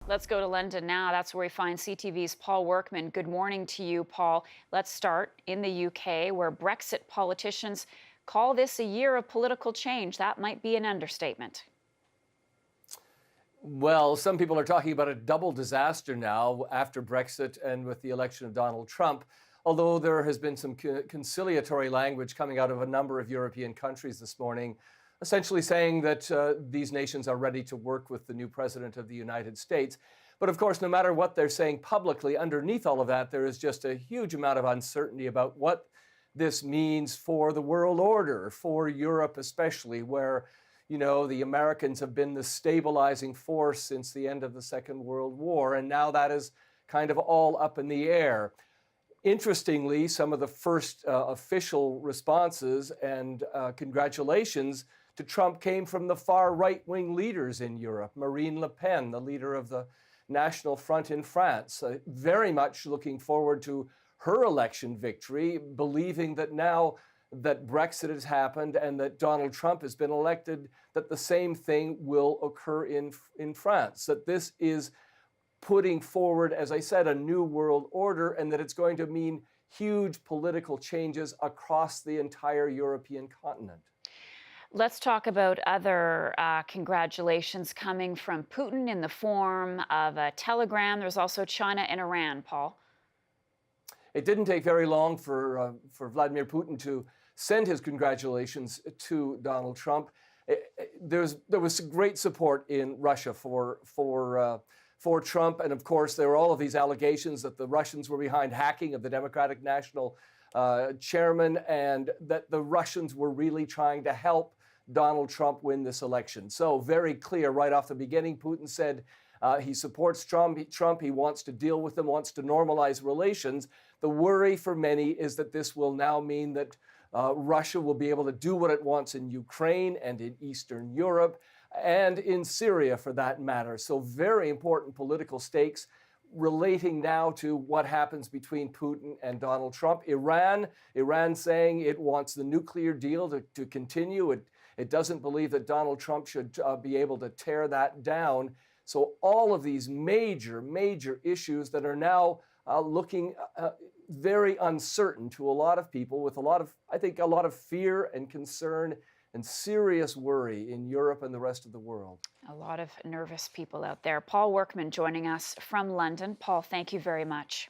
Let's go to London now. That's where we find CTV's Paul Workman. Good morning to you, Paul. Let's start in the UK, where Brexit politicians call this a year of political change. That might be an understatement. Well, some people are talking about a double disaster now after Brexit and with the election of Donald Trump, although there has been some conciliatory language coming out of a number of European countries this morning, essentially saying that these nations are ready to work with the new president of the United States. But of course, no matter what they're saying publicly, underneath all of that, there is just a huge amount of uncertainty about what this means for the world order, for Europe especially, where the Americans have been the stabilizing force since the end of the Second World War, and now that is kind of all up in the air. Interestingly, some of the first official responses and congratulations to Trump came from the far right-wing leaders in Europe. Marine Le Pen, the leader of the National Front in France, very much looking forward to her election victory, believing that now that Brexit has happened and that Donald Trump has been elected, that the same thing will occur in France, that this is putting forward, as I said, a new world order, and that it's going to mean huge political changes across the entire European continent. Let's talk about other congratulations coming from Putin in the form of a telegram. There's also China and Iran, Paul. It didn't take very long for Vladimir Putin to send his congratulations to Donald Trump. There was great support in Russia for Trump, and of course there were all of these allegations that the Russians were behind hacking of the Democratic National Chairman, and that the Russians were really trying to help Donald Trump win this election. So very clear right off the beginning. Putin said he supports Trump. He wants to deal with them, wants to normalize relations. The worry for many is that this will now mean that Russia will be able to do what it wants in Ukraine and in Eastern Europe and in Syria, for that matter. So very important political stakes relating now to what happens between Putin and Donald Trump. Iran saying it wants the nuclear deal to continue. It doesn't believe that Donald Trump should be able to tear that down. So all of these major issues that are now looking very uncertain to a lot of people, with I think a lot of fear and concern and serious worry in Europe and the rest of the world. A lot of nervous people out there. Paul Workman joining us from London. Paul, thank you very much.